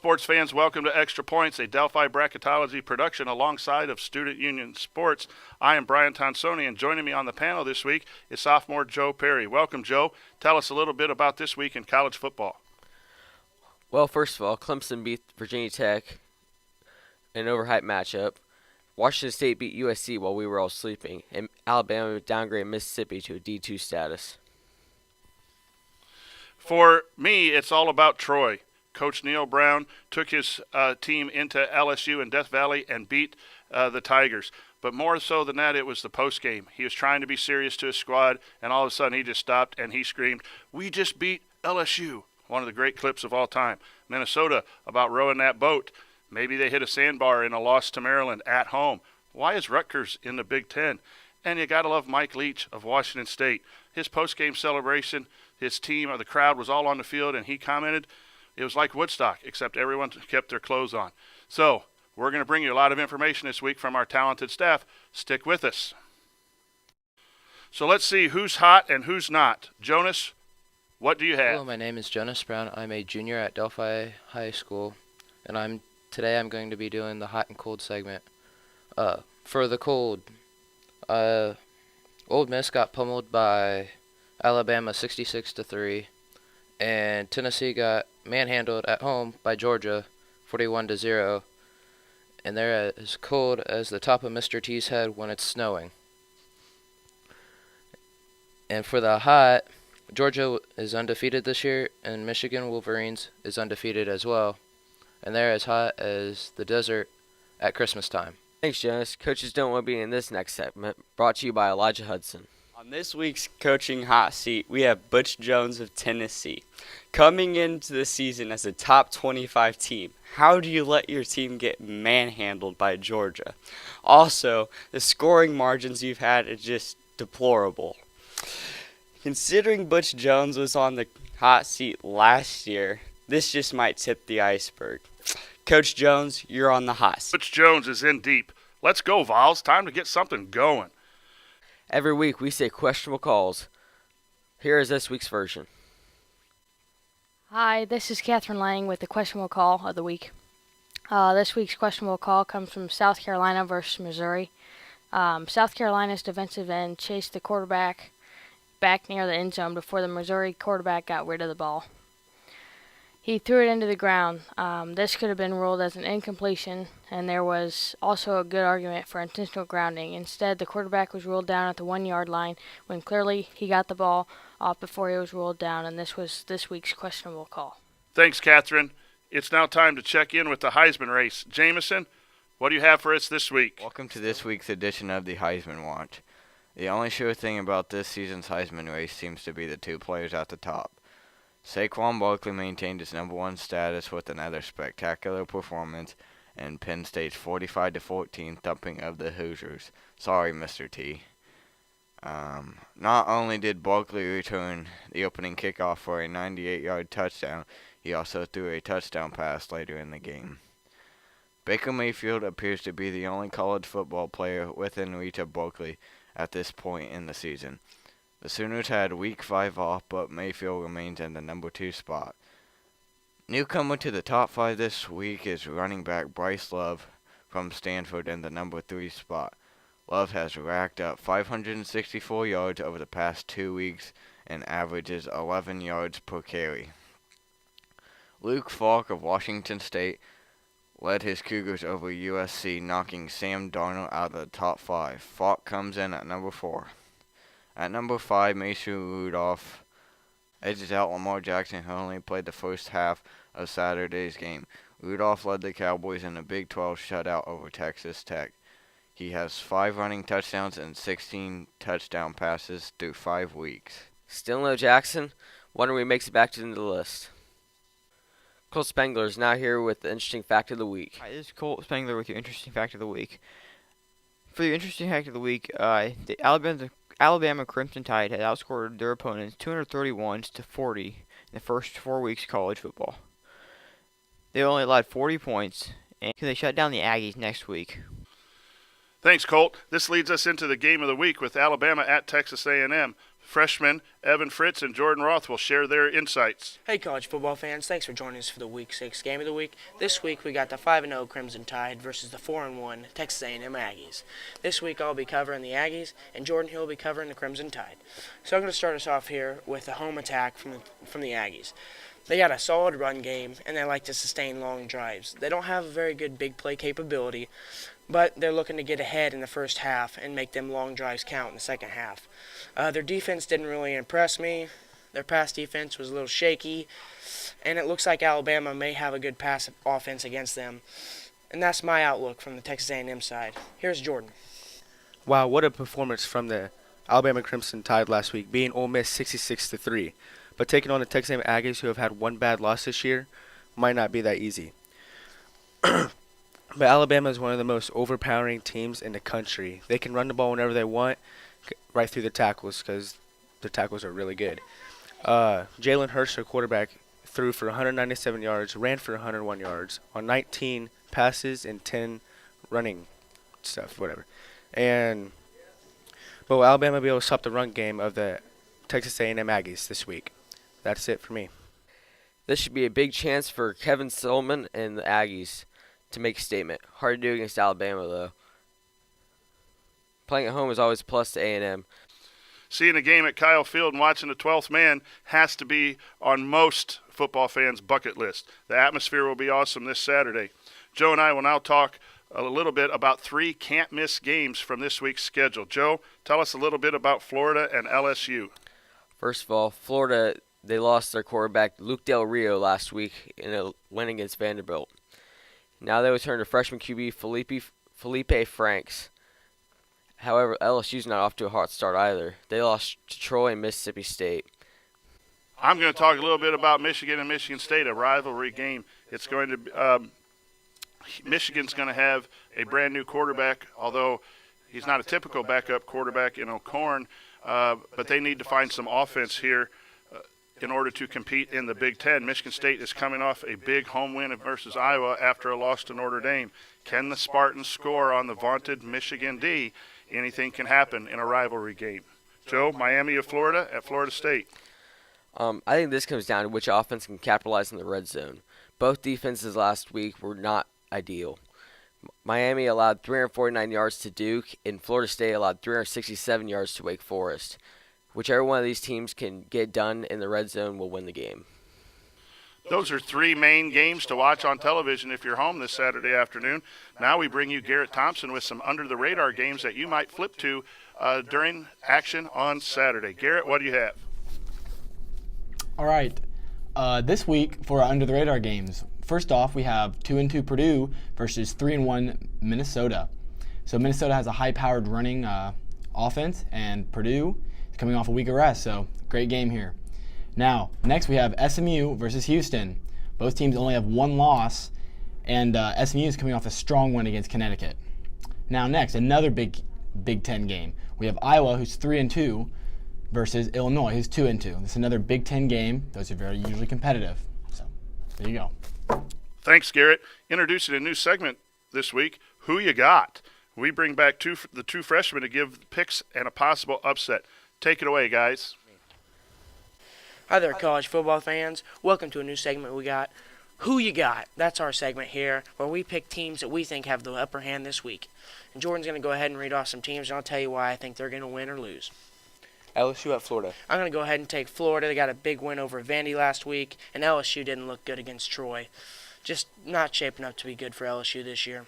sports fans, welcome to Extra Points, a Delphi bracketology production alongside of Student Union Sports. I am Brian Tonsoni, and joining me on the panel this week is sophomore Joe Perry. Welcome, Joe. Tell us a little bit about this week in college football. Well, first of all, Clemson beat Virginia Tech in an overhyped matchup. Washington State beat USC while we were all sleeping, and Alabama downgraded Mississippi to a D2 status. For me, it's all about Troy. Coach Neil Brown took his team into LSU in Death Valley and beat the Tigers. But more so than that, it was the postgame. He was trying to be serious to his squad, and all of a sudden he just stopped and he screamed, "We just beat LSU." One of the great clips of all time. Minnesota about rowing that boat. Maybe they hit a sandbar in a loss to Maryland at home. Why is Rutgers in the Big Ten? And you got to love Mike Leach of Washington State. His postgame celebration, his team or the crowd was all on the field, and he commented, it was like Woodstock, except everyone kept their clothes on. So we're going to bring you a lot of information this week from our talented staff. Stick with us. So let's see who's hot and who's not. Jonas, what do you have? Hello, my name is Jonas Brown. I'm a junior at Delphi High School, and today I'm going to be doing the hot and cold segment. For the cold, Ole Miss got pummeled by Alabama 66-3, and Tennessee got manhandled at home by Georgia 41-0, and they're as cold as the top of Mr. T's head when it's snowing. And for the hot, Georgia is undefeated this year, and Michigan Wolverines is undefeated as well, and they're as hot as the desert at Christmas time. Thanks, Jonas. Coaches don't want to be in this next segment, brought to you by Elijah Hudson. On this week's coaching hot seat, we have Butch Jones of Tennessee. Coming into the season as a top 25 team, how do you let your team get manhandled by Georgia? Also, the scoring margins you've had are just deplorable. Considering Butch Jones was on the hot seat last year, this just might tip the iceberg. Coach Jones, you're on the hot seat. Butch Jones is in deep. Let's go, Vols. Time to get something going. Every week we say questionable calls. Here is this week's version. Hi, this is Catherine Lang with the questionable call of the week. This week's questionable call comes from South Carolina versus Missouri. South Carolina's defensive end chased the quarterback back near the end zone before the Missouri quarterback got rid of the ball. He threw it into the ground. This could have been ruled as an incompletion, and there was also a good argument for intentional grounding. Instead, the quarterback was ruled down at the 1-yard line when clearly he got the ball off before he was ruled down, and this was this week's questionable call. Thanks, Catherine. It's now time to check in with the Heisman race. Jameson, what do you have for us this week? Welcome to this week's edition of the Heisman Watch. The only sure thing about this season's Heisman race seems to be the two players at the top. Saquon Barkley maintained his number one status with another spectacular performance in Penn State's 45-14 thumping of the Hoosiers. Sorry, Mr. T. Not only did Barkley return the opening kickoff for a 98-yard touchdown, he also threw a touchdown pass later in the game. Baker Mayfield appears to be the only college football player within reach of Barkley at this point in the season. The Sooners had Week 5 off, but Mayfield remains in the number 2 spot. Newcomer to the top 5 this week is running back Bryce Love from Stanford in the number 3 spot. Love has racked up 564 yards over the past 2 weeks and averages 11 yards per carry. Luke Falk of Washington State led his Cougars over USC, knocking Sam Darnold out of the top 5. Falk comes in at number 4. At number 5, Mason Rudolph edges out Lamar Jackson, who only played the first half of Saturday's game. Rudolph led the Cowboys in a Big 12 shutout over Texas Tech. He has 5 running touchdowns and 16 touchdown passes through 5 weeks. Still no Jackson? Wonder he makes it back to the list. Colt Spengler is now here with the interesting fact of the week. Hi, this is Colt Spengler with your interesting fact of the week. For your interesting fact of the week, the Alabama Crimson Tide had outscored their opponents 231-40 in the first 4 weeks of college football. They only allowed 40 points, and they shut down the Aggies next week. Thanks, Colt. This leads us into the game of the week with Alabama at Texas A&M. Freshmen Evan Fritz and Jordan Roth will share their insights. Hey college football fans, thanks for joining us for the Week 6 game of the week. This week we got the 5-0 Crimson Tide versus the 4-1 Texas A&M Aggies. This week I'll be covering the Aggies and Jordan Hill will be covering the Crimson Tide. So I'm going to start us off here with the home attack from the Aggies. They got a solid run game and they like to sustain long drives. They don't have a very good big play capability, but they're looking to get ahead in the first half and make them long drives count in the second half. Their defense didn't really impress me. Their pass defense was a little shaky, and it looks like Alabama may have a good pass offense against them. And that's my outlook from the Texas A&M side. Here's Jordan. Wow, what a performance from the Alabama Crimson Tide last week, beating Ole Miss 66-3. But taking on the Texas A&M Aggies, who have had one bad loss this year, might not be that easy. But Alabama is one of the most overpowering teams in the country. They can run the ball whenever they want, right through the tackles, because the tackles are really good. Jalen Hurts, their quarterback, threw for 197 yards, ran for 101 yards on 19 passes and 10 running stuff, whatever. But will Alabama be able to stop the run game of the Texas A&M Aggies this week? That's it for me. This should be a big chance for Kevin Stillman and the Aggies to make a statement. Hard to do against Alabama, though. Playing at home is always a plus to A&M. Seeing a game at Kyle Field and watching the 12th man has to be on most football fans' bucket list. The atmosphere will be awesome this Saturday. Joe and I will now talk a little bit about 3 can't-miss games from this week's schedule. Joe, tell us a little bit about Florida and LSU. First of all, Florida, they lost their quarterback, Luke Del Rio, last week in a win against Vanderbilt. Now they return to freshman QB Felipe Franks. However, LSU's not off to a hot start either. They lost to Troy and Mississippi State. I'm going to talk a little bit about Michigan and Michigan State, a rivalry game. It's going to Michigan's going to have a brand new quarterback, although he's not a typical backup quarterback in O'Korn, but they need to find some offense here in order to compete in the Big Ten. Michigan State is coming off a big home win versus Iowa after a loss to Notre Dame. Can the Spartans score on the vaunted Michigan D? Anything can happen in a rivalry game. Joe, Miami of Florida at Florida State. I think this comes down to which offense can capitalize in the red zone. Both defenses last week were not ideal. Miami allowed 349 yards to Duke, and Florida State allowed 367 yards to Wake Forest. Whichever one of these teams can get done in the red zone will win the game. Those are 3 main games to watch on television if you're home this Saturday afternoon. Now we bring you Garrett Thompson with some under-the-radar games that you might flip to during action on Saturday. Garrett, what do you have? All right. This week for our under-the-radar games, first off, we have 2-2 Purdue versus 3-1 Minnesota. So Minnesota has a high-powered running offense, and Purdue is coming off a week of rest, so great game here. Now, next we have SMU versus Houston. Both teams only have 1 loss, and SMU is coming off a strong win against Connecticut. Now next, another Big Ten game. We have Iowa, who's 3-2, versus Illinois, who's 2-2. This is another Big Ten game. Those are very usually competitive. So, there you go. Thanks, Garrett. Introducing a new segment this week, Who You Got? We bring back the 2 freshmen to give picks and a possible upset. Take it away, guys. Hi there, college football fans. Welcome to a new segment we got. Who You Got? That's our segment here, where we pick teams that we think have the upper hand this week. And Jordan's going to go ahead and read off some teams, and I'll tell you why I think they're going to win or lose. LSU at Florida. I'm going to go ahead and take Florida. They got a big win over Vandy last week, and LSU didn't look good against Troy. Just not shaping up to be good for LSU this year.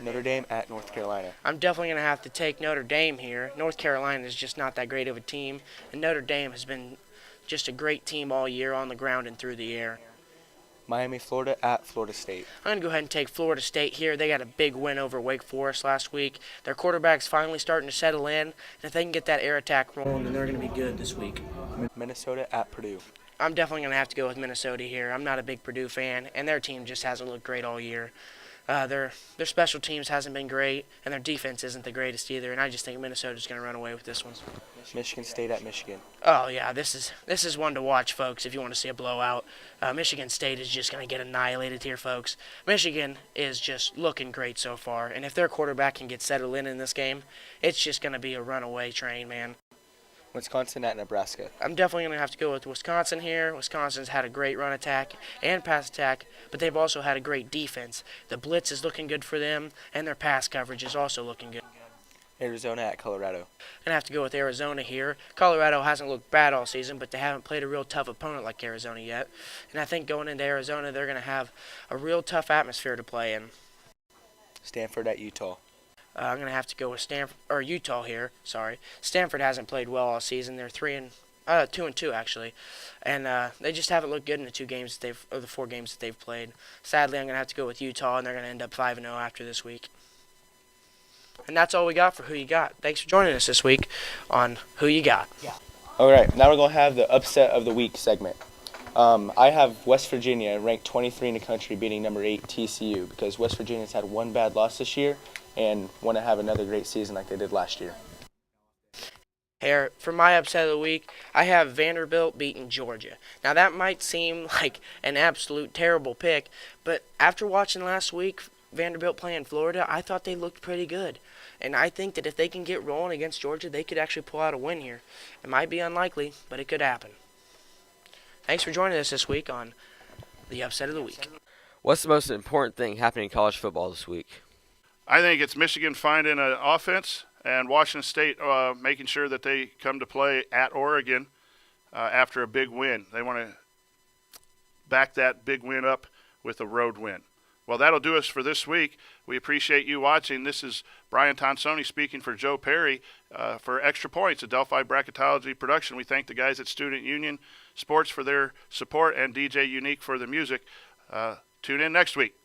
Notre Dame at North Carolina. I'm definitely going to have to take Notre Dame here. North Carolina is just not that great of a team, and Notre Dame has been just a great team all year on the ground and through the air. Miami, Florida at Florida State. I'm going to go ahead and take Florida State here. They got a big win over Wake Forest last week. Their quarterback's finally starting to settle in, and if they can get that air attack rolling, then they're going to be good this week. Minnesota at Purdue. I'm definitely going to have to go with Minnesota here. I'm not a big Purdue fan, and their team just hasn't looked great all year. Their special teams hasn't been great, and their defense isn't the greatest either, and I just think Minnesota's going to run away with this one. Michigan State at Michigan. Oh, yeah, this is one to watch, folks, if you want to see a blowout. Michigan State is just going to get annihilated here, folks. Michigan is just looking great so far, and if their quarterback can get settled in this game, it's just going to be a runaway train, man. Wisconsin at Nebraska. I'm definitely going to have to go with Wisconsin here. Wisconsin's had a great run attack and pass attack, but they've also had a great defense. The blitz is looking good for them, and their pass coverage is also looking good. Arizona at Colorado. I'm going to have to go with Arizona here. Colorado hasn't looked bad all season, but they haven't played a real tough opponent like Arizona yet. And I think going into Arizona, they're going to have a real tough atmosphere to play in. Stanford at Utah. I'm going to have to go with Utah here. Sorry, Stanford hasn't played well all season. They're 2-2 actually, and they just haven't looked good in the 4 games that they've played. Sadly, I'm going to have to go with Utah, and they're going to end up 5-0 after this week. And that's all we got for Who You Got. Thanks for joining us this week on Who You Got. All right, now we're going to have the Upset of the Week segment. I have West Virginia ranked 23 in the country beating number 8 TCU because West Virginia's had one bad loss this year and want to have another great season like they did last year. Here, for my Upset of the Week, I have Vanderbilt beating Georgia. Now, that might seem like an absolute terrible pick, but after watching last week, Vanderbilt playing Florida, I thought they looked pretty good. And I think that if they can get rolling against Georgia, they could actually pull out a win here. It might be unlikely, but it could happen. Thanks for joining us this week on the Upset of the Week. What's the most important thing happening in college football this week? I think it's Michigan finding an offense and Washington State making sure that they come to play at Oregon after a big win. They want to back that big win up with a road win. Well, that'll do us for this week. We appreciate you watching. This is Brian Tonsoni speaking for Joe Perry for Extra Points, a Delphi Bracketology production. We thank the guys at Student Union Sports for their support and DJ Unique for the music. Tune in next week.